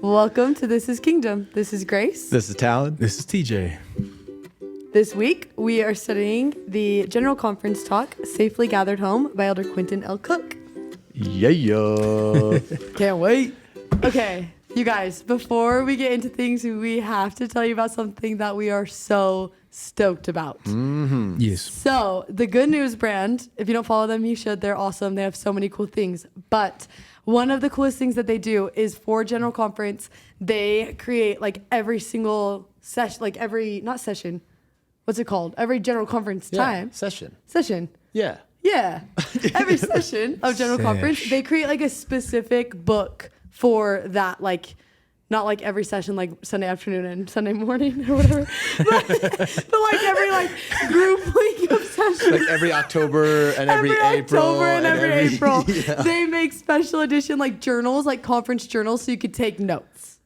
Welcome to This is Kingdom. This is Grace. This is Talon. This is TJ. This week, we are studying the General Conference talk, Safely Gathered Home by Elder Quentin L. Cook. Yeah. Can't wait. Okay, you guys, before we get into things, we have to tell you about something that we are so stoked about. Yes. So, the Good News brand, if you don't follow them, you should. They're awesome. They have so many cool things. But one of the coolest things that they do is for General Conference, they create like every single session, like every, not session, what's it called? Every General Conference time. Session. Session. Yeah. Yeah. Every session of General Conference, they create like a specific book for that, like, not like every session, like Sunday afternoon and Sunday morning or whatever, but like every like group week of sessions. Like every October and every April. October and every April. Yeah. They make special edition like journals, like conference journals, so you could take notes.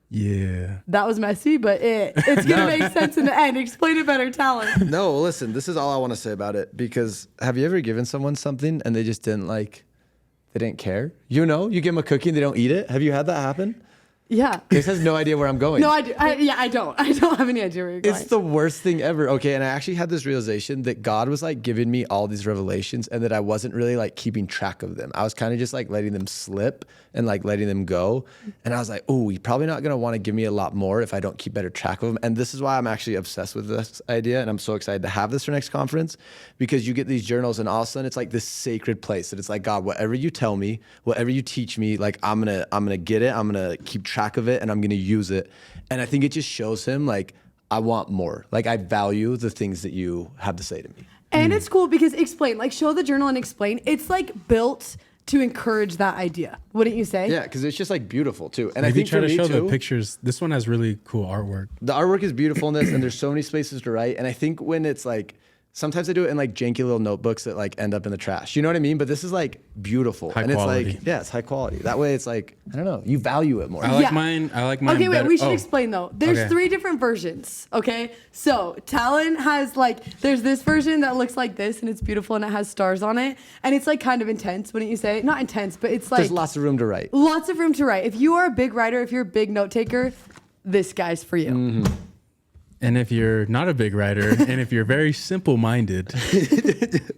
Yeah. That was messy, but it's going to make sense in the end. Explain it better, Talon. No, listen, this is all I want to say about it, because have you ever given someone something and they just didn't they didn't care? You know, you give them a cookie and they don't eat it. Have you had that happen? Yeah. Grace has no idea where I'm going. No, I do. I don't. I don't have any idea where you're going. It's the worst thing ever. Okay, and I actually had this realization that God was like giving me all these revelations and that I wasn't really like keeping track of them. I was kind of just like letting them slip and like letting them go. And I was like, oh, you're probably not going to want to give me a lot more if I don't keep better track of them. And this is why I'm actually obsessed with this idea. And I'm so excited to have this for next conference, because you get these journals and all of a sudden it's like this sacred place that it's like, God, whatever you tell me, whatever you teach me, like I'm going to get it. I'm going to keep track of it and I'm going to use it. And I think it just shows him like, I want more. Like I value the things that you have to say to me. And it's cool because explain, like show the journal and explain. It's like built to encourage that idea. Wouldn't you say? Yeah, because it's just like beautiful too. And Maybe I think try for to me show too, the pictures. This one has really cool artwork. the artwork is beautiful in this, and there's so many spaces to write. And I think when it's like, sometimes I do it in like janky little notebooks that like end up in the trash. You know what I mean? But this is like beautiful. High and quality. It's like, yeah, it's high quality. That way it's like, I don't know, you value it more. I like Yeah. mine. Okay, wait, better. we should Oh. explain though. There's Okay. 3 different versions, okay? So Talon has like, there's this version that looks like this and it's beautiful and it has stars on it. And it's like kind of intense, wouldn't you say? Not intense, but it's like There's lots of room to write. lots of room to write. If you are a big writer, if you're a big note taker, this guy's for you. Mm-hmm. And if you're not a big writer, and if you're very simple-minded,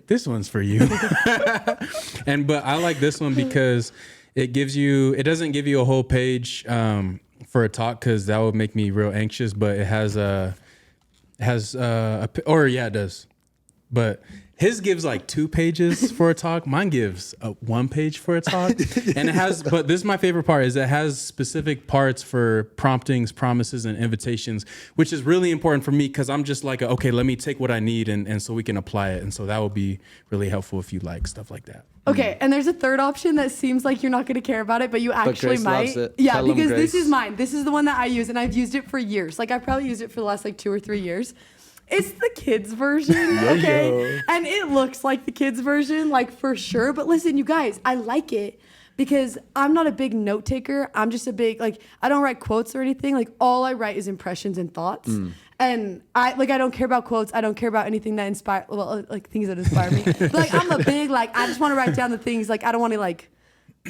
this one's for you. But I like this one because it doesn't give you a whole page for a talk, because that would make me real anxious. But it does. But his gives like 2 pages for a talk. Mine gives 1 page for a talk. And but this is my favorite part, is it has specific parts for promptings, promises, and invitations, which is really important for me, because I'm just like, okay, let me take what I need and so we can apply it. And so that would be really helpful if you like stuff like that. Okay, and there's a third option that seems like you're not going to care about it, but you actually Grace might. loves it. Yeah, Tell 'em, because this Grace. is mine. This is the one that I use, and I've used it for years. Like I've probably used it for the last like 2 or 3 years. It's the kids version, okay? And it looks like the kids version, like for sure. But listen, you guys, I like it because I'm not a big note taker. I'm just a big, like, I don't write quotes or anything. Like all I write is impressions and thoughts. And I don't care about quotes. I don't care about anything that inspire, well, like things that inspire me. But like I'm a big, like, I just want to write down the things, like I don't want to like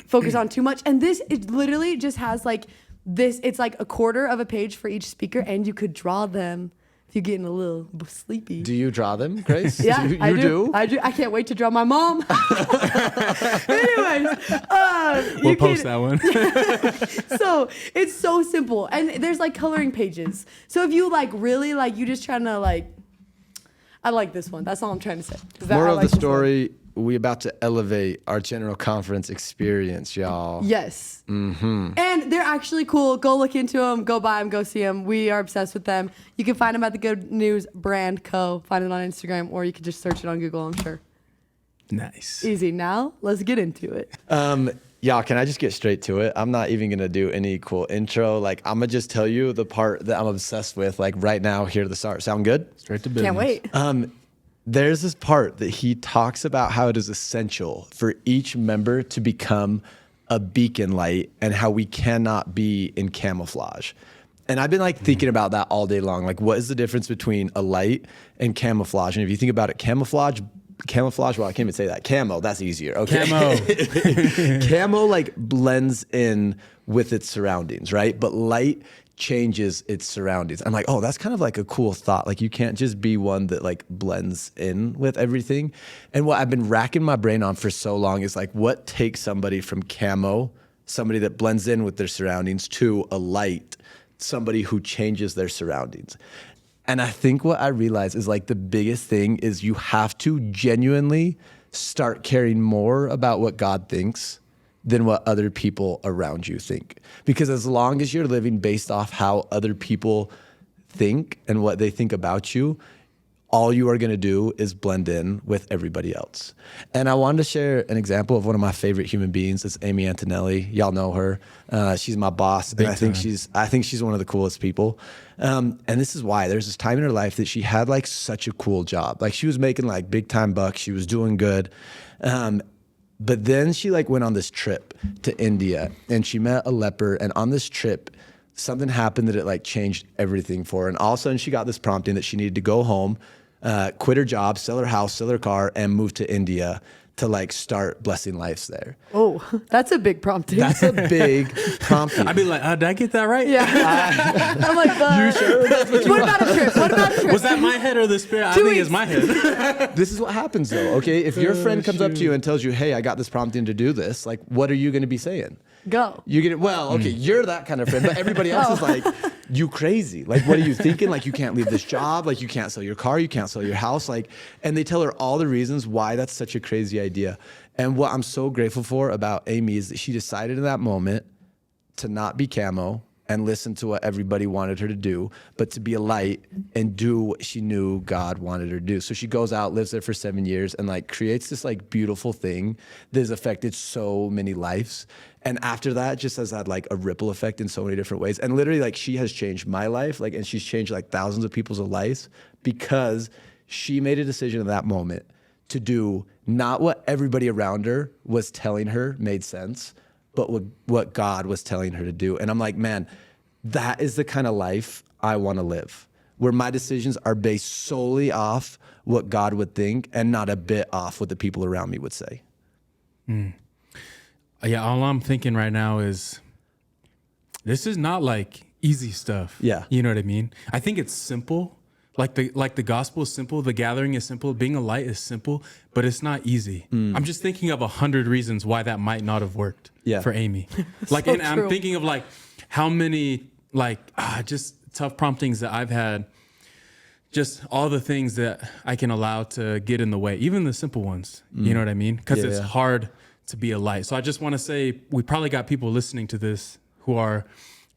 focus on too much. And this, it literally just has like this, it's like a quarter of a page for each speaker, and you could draw them if you're getting a little sleepy. Do you draw them, Grace? Yeah, you I do. do? I do. I can't wait to draw my mom. Anyways, We'll post that one. so it's so simple, and there's like coloring pages. So if you like really like, you just trying to like, I like this one. That's all I'm trying to say. Is that I Moral like of the this one. story, we about to elevate our general conference experience, y'all. Yes. Mm-hmm. And they're actually cool. Go look into them. Go buy them. Go see them. We are obsessed with them. You can find them at the Good News Brand Co. Find it on Instagram, or you can just search it on Google, I'm sure. Nice. Easy. Now, let's get into it. Y'all, can I just get straight to it? I'm not even going to do any cool intro. Like, I'm going to just tell you the part that I'm obsessed with, like right now, here at the start. Sound good? Straight to business. Can't wait. There's this part that he talks about how it is essential for each member to become a beacon light and how we cannot be in camouflage. And I've been like thinking about that all day long. Like, what is the difference between a light and camouflage? And if you think about it, camouflage camouflage. Well, I can't even say that. Camo, that's easier. Okay. Camo. Camo like blends in with its surroundings, right? But light changes its surroundings. I'm like, oh, that's kind of like a cool thought. Like you can't just be one that like blends in with everything. And what I've been racking my brain on for so long is like, what takes somebody from camo, somebody that blends in with their surroundings, to a light, somebody who changes their surroundings. And I think what I realize is like the biggest thing is you have to genuinely start caring more about what God thinks than what other people around you think. Because as long as you're living based off how other people think and what they think about you, all you are going to do is blend in with everybody else. And I wanted to share an example of one of my favorite human beings. It's Amy Antonelli. Y'all know her. She's my boss. Big and I think she's one of the coolest people. And this is why there's this time in her life that she had like such a cool job. Like she was making like big time bucks. She was doing good. But then she like went on this trip to India and she met a leper. And on this trip, something happened that it like changed everything for her. And all of a sudden she got this prompting that she needed to go home, quit her job, sell her house, sell her car, and move to India to like start blessing lives there. Oh, that's a big prompting. That's a big prompting. I'd be like, did I get that right? Yeah. I'm like, You sure? That's what you what about a trip? What about a trip? Was that my head or the spirit? I think it's my head. This is what happens though, okay? If your friend comes up to you and tells you, hey, I got this prompting to do this, like, what are you going to be saying? Go. You get it. Well, okay, you're that kind of friend, but everybody else is like, you crazy. Like, what are you thinking? Like, you can't leave this job. Like, you can't sell your car. You can't sell your house. Like, and they tell her all the reasons why that's such a crazy idea. And what I'm so grateful for about Amy is that she decided in that moment to not be camo and listen to what everybody wanted her to do, but to be a light and do what she knew God wanted her to do. So she goes out, lives there for 7 years, and like creates this like beautiful thing that has affected so many lives. And after that, just has had like a ripple effect in so many different ways. And literally like she has changed my life, like, and she's changed like thousands of people's lives because she made a decision in that moment to do not what everybody around her was telling her made sense, but what God was telling her to do. And I'm like, man, that is the kind of life I want to live, where my decisions are based solely off what God would think and not a bit off what the people around me would say. Yeah, all I'm thinking right now is this is not like easy stuff. Yeah. You know what I mean? I think it's simple. Like the gospel is simple, the gathering is simple, being a light is simple, but it's not easy. I'm just thinking of 100 reasons why that might not have worked for Amy. Like, So and true. I'm thinking of like how many like just tough promptings that I've had, just all the things that I can allow to get in the way, even the simple ones. You know what I mean? Because it's hard to be a light. So I just want to say we probably got people listening to this who are,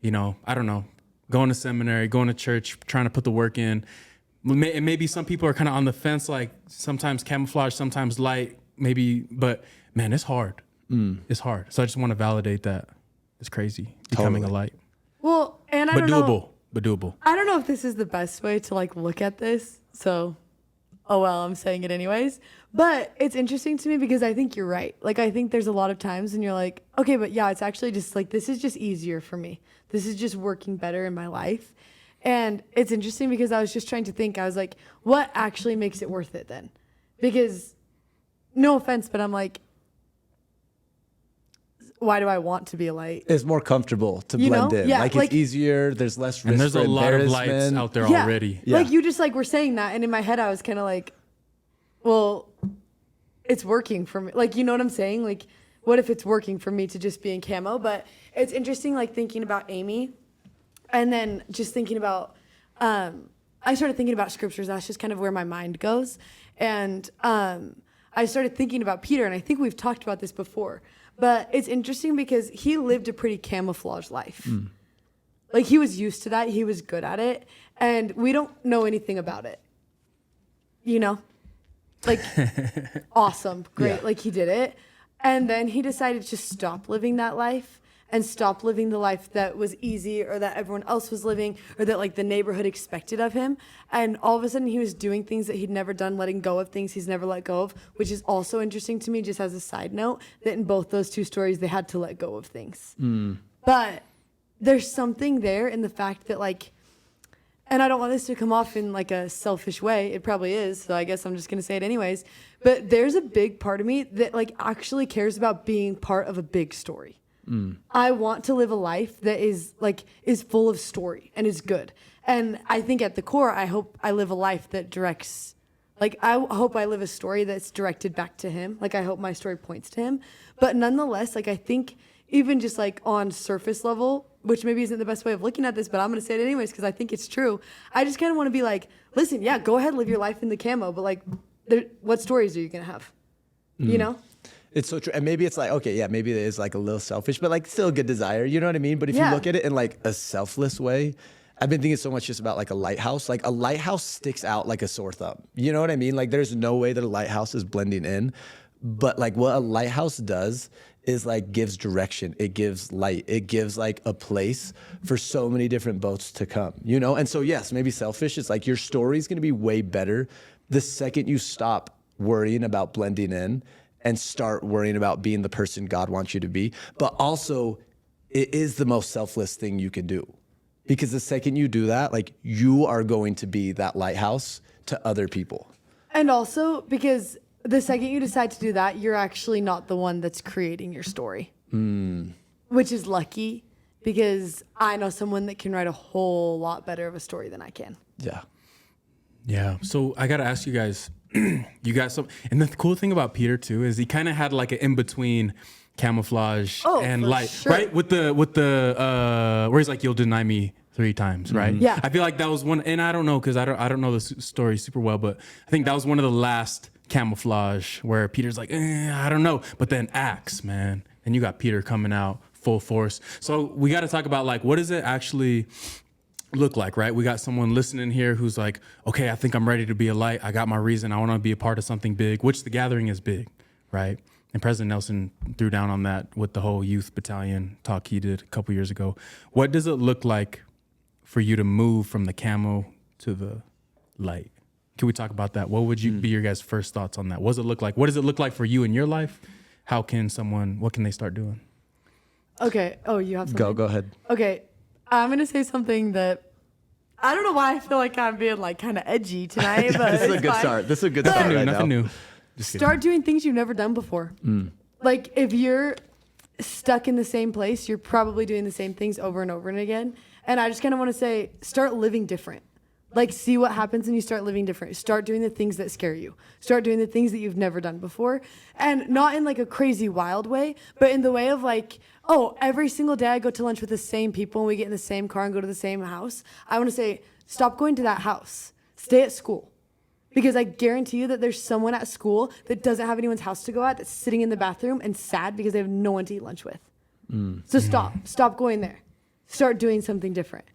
you know, I don't know, going to seminary, going to church, trying to put the work in. And maybe some people are kind of on the fence, like sometimes camouflage, sometimes light, maybe, but man, it's hard. It's hard. So I just want to validate that. It's crazy becoming a light. Well, and I But don't know. doable. But doable. I don't know if this is the best way to like look at this. So, oh well, I'm saying it anyways. But it's interesting to me because I think you're right. Like, I think there's a lot of times when you're like, okay, but yeah, it's actually just like, this is just easier for me. This is just working better in my life. And it's interesting because I was just trying to think, I was like, what actually makes it worth it then? Because no offense, but I'm like, why do I want to be a light? It's more comfortable to You blend know? in. Yeah, like like- it's easier. There's less risk And there's for a lot of lights embarrassment. out there already. Yeah. Like you just like were saying that. And in my head, I was kind of like, well, it's working for me. Like, you know what I'm saying? Like, what if it's working for me to just be in camo? But it's interesting, like thinking about Amy and then just thinking about, I started thinking about scriptures. That's just kind of where my mind goes. And I started thinking about Peter, and I think we've talked about this before. But it's interesting because he lived a pretty camouflage life. Like he was used to that. He was good at it. And we don't know anything about it. You know? Like, awesome, great. Yeah. Like he did it. And then he decided to stop living that life and stop living the life that was easy or that everyone else was living or that like the neighborhood expected of him. And all of a sudden he was doing things that he'd never done, letting go of things he's never let go of, which is also interesting to me just as a side note that in both those two stories, they had to let go of things. But there's something there in the fact that like, and I don't want this to come off in like a selfish way. It probably is. So I guess I'm just going to say it anyways. But there's a big part of me that like actually cares about being part of a big story. I want to live a life that is full of story and is good. And I think at the core, I hope I live a life that directs, like, I hope I live a story that's directed back to him. Like, I hope my story points to him. But nonetheless, like, I think even just like on surface level, which maybe isn't the best way of looking at this, but I'm going to say it anyways because I think it's true. I just kind of want to be like, listen, yeah, go ahead, live your life in the camo, but like, what stories are you going to have? You know? It's so true. And maybe it's like, okay, yeah, maybe it is like a little selfish, but like still a good desire. You know what I mean? But if you look at it in like a selfless way, I've been thinking so much just about like a lighthouse. Like a lighthouse sticks out like a sore thumb. You know what I mean? Like there's no way that a lighthouse is blending in. But like what a lighthouse does is like gives direction. It gives light. It gives like a place for so many different boats to come, you know? And so yes, maybe selfish. It's like your story's going to be way better the second you stop worrying about blending in and start worrying about being the person God wants you to be. But also it is the most selfless thing you can do. Because the second you do that, like you are going to be that lighthouse to other people. And also because the second you decide to do that, you're actually not the one that's creating your story, which is lucky because I know someone that can write a whole lot better of a story than I can. Yeah. Yeah. So I got to ask you guys, you got some, and the cool thing about Peter too, is he kind of had like an in-between camouflage and light, sure. right? With the where he's like, you'll deny me 3 times, right? Yeah. I feel like that was one, and I don't know, cause I don't know the story super well, but I think that was one of the last camouflage where Peter's like, I don't know, but then Acts, man, and you got Peter coming out full force. So we got to talk about like, what does it actually look like, right? We got someone listening here who's like, okay, I think I'm ready to be a light. I got my reason. I want to be a part of something big, which the gathering is big, right? And President Nelson threw down on that with the whole youth battalion talk he did a couple years ago. What does it look like for you to move from the camo to the light? Can we talk about that? What would you be your guys' first thoughts on that? What does it look like? What does it look like for you in your life? What can they start doing? Okay. Oh, you have something? Go ahead. Okay. I'm going to say something that I don't know why I feel like I'm being like kind of edgy tonight, but This is a good start. This is a good start right Nothing now. new. Just kidding. Start doing things you've never done before. Like if you're stuck in the same place, you're probably doing the same things over and over and again. And I just kind of want to say, start living different. Like see what happens when you start living different. Start doing the things that scare you. Start doing the things that you've never done before. And not in like a crazy wild way, but in the way of like, oh, every single day I go to lunch with the same people and we get in the same car and go to the same house. I want to say, stop going to that house. Stay at school. Because I guarantee you that there's someone at school that doesn't have anyone's house to go at, that's sitting in the bathroom and sad because they have no one to eat lunch with. So stop going there. Start doing something different.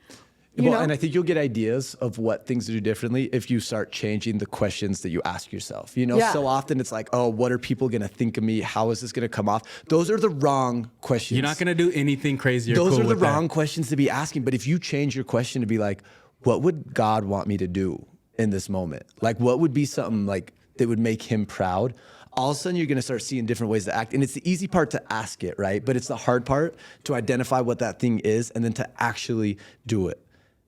You know? And I think you'll get ideas of what things to do differently if you start changing the questions that you ask yourself. You know, so often it's like, oh, what are people going to think of me? How is this going to come off? Those are the wrong questions. You're not going to do anything crazy or Those cool are the with wrong that. questions to be asking. But if you change your question to be like, what would God want me to do in this moment? Like, what would be something like that would make him proud? All of a sudden, you're going to start seeing different ways to act. And it's the easy part to ask it, right? But it's the hard part to identify what that thing is and then to actually do it.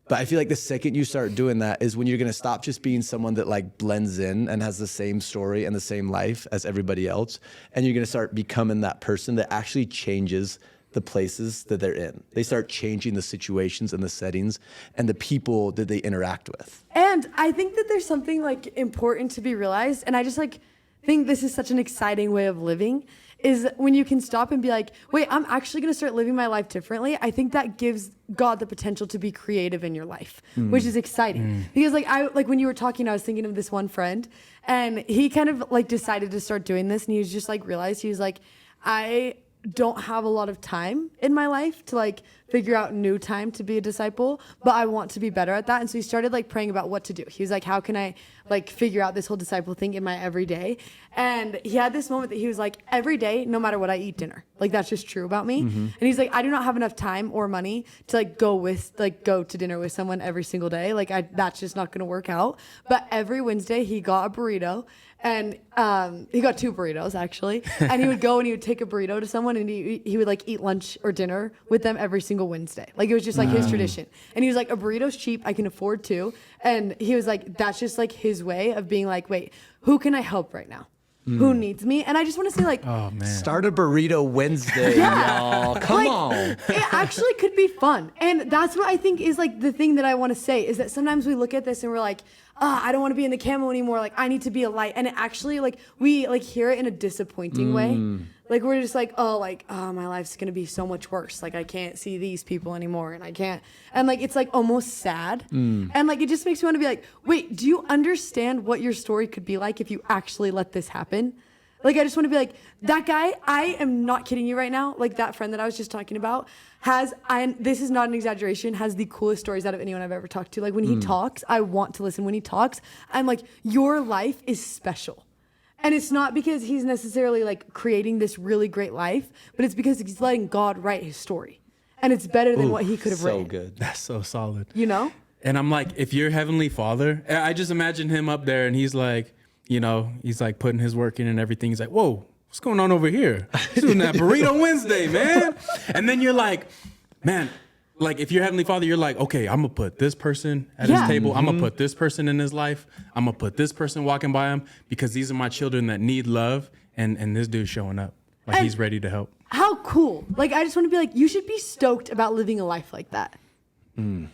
But I feel like the second you start doing that is when you're going to stop just being someone that like blends in and has the same story and the same life as everybody else. And you're going to start becoming that person that actually changes the places that they're in. They start changing the situations and the settings and the people that they interact with. And I think that there's something like important to be realized. And I just like think this is such an exciting way of living is when you can stop and be like, wait, I'm actually going to start living my life differently. I think that gives God the potential to be creative in your life, which is exciting. Because like when you were talking, I was thinking of this one friend and he kind of like decided to start doing this. And he was just like, realized he was like, I don't have a lot of time in my life to like figure out new time to be a disciple, but I want to be better at that. And so he started like praying about what to do. He was like, how can I like figure out this whole disciple thing in my everyday? And he had this moment that he was like, every day, no matter what, I eat dinner. Like that's just true about me. And he's like, I do not have enough time or money to like go to dinner with someone every single day. Like that's just not going to work out. But every Wednesday he got a burrito. And he got 2 burritos actually, and he would go and he would take a burrito to someone, and he would like eat lunch or dinner with them every single single Wednesday. Like it was just like his tradition. And he was like, a burrito's cheap. I can afford to. And he was like, that's just like his way of being like, wait, who can I help right now? Who needs me? And I just want to say like, Oh man. Start a burrito Wednesday, y'all. Come on. It actually could be fun. And that's what I think is like the thing that I want to say is that sometimes we look at this and we're like, I don't want to be in the camo anymore. Like I need to be a light. And it actually like we like hear it in a disappointing way. Like we're just like, my life's going to be so much worse. Like I can't see these people anymore and I can't. And like it's like almost sad. And like it just makes me want to be like, wait, do you understand what your story could be like if you actually let this happen? Like, I just want to be like, that guy, I am not kidding you right now. Like, that friend that I was just talking about this is not an exaggeration, has the coolest stories out of anyone I've ever talked to. Like, when he talks, I want to listen. When he talks, I'm like, your life is special. And it's not because he's necessarily, like, creating this really great life, but it's because he's letting God write his story. And it's better than what he could have written. So good. That's so solid. You know? And I'm like, if your heavenly father, I just imagine him up there and he's like, you know, he's like putting his work in and everything. He's like, whoa, what's going on over here? He's doing that burrito Wednesday, man. And then you're like, man, like if your heavenly father, you're like, okay, I'm gonna put this person at his table. I'm gonna put this person in his life. I'm gonna put this person walking by him because these are my children that need love. And this dude's showing up. Like he's ready to help. How cool. Like, I just want to be like, you should be stoked about living a life like that.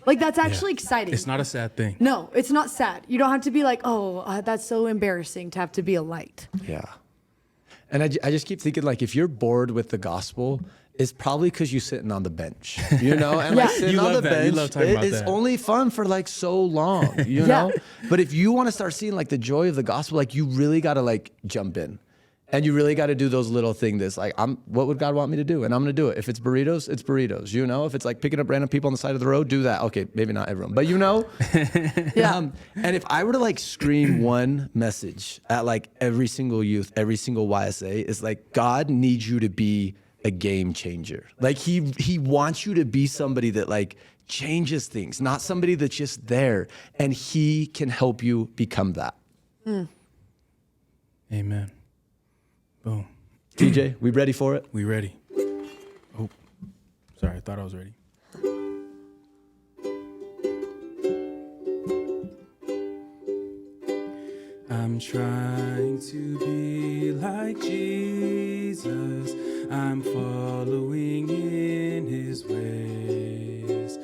Like, that's actually exciting. It's not a sad thing. No, it's not sad. You don't have to be like, that's so embarrassing to have to be a light. Yeah. And I just keep thinking, like, if you're bored with the gospel, it's probably because you're sitting on the bench, you know? And like sitting You on love the that. You bench, love talking about it's that. only fun for like so long, you know? But if you want to start seeing like the joy of the gospel, like you really got to like jump in. And you really got to do those little things that's like, what would God want me to do? And I'm going to do it. If it's burritos, you know? If it's like picking up random people on the side of the road, do that. Okay, maybe not everyone, but you know? And if I were to like scream one message at like every single youth, every single YSA, is like, God needs you to be a game changer. Like he wants you to be somebody that like changes things, not somebody that's just there. And he can help you become that. Amen. Boom. TJ, we ready for it? We ready. Oh, sorry. I thought I was ready. I'm trying to be like Jesus. I'm following in his ways.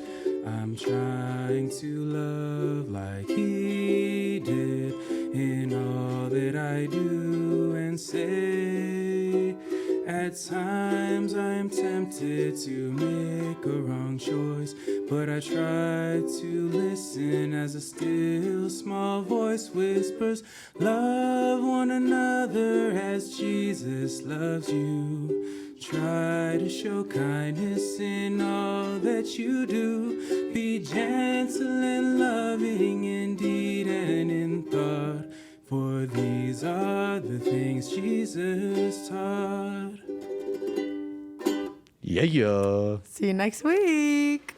I'm trying to love like he did in all that I do and say. At times I'm tempted to make a wrong choice, but I try to listen as a still small voice whispers, love one another as Jesus loves you. Try to show kindness in all that you do. Be gentle and loving in deed and in thought, for these are the things Jesus taught. Yeah. See you next week.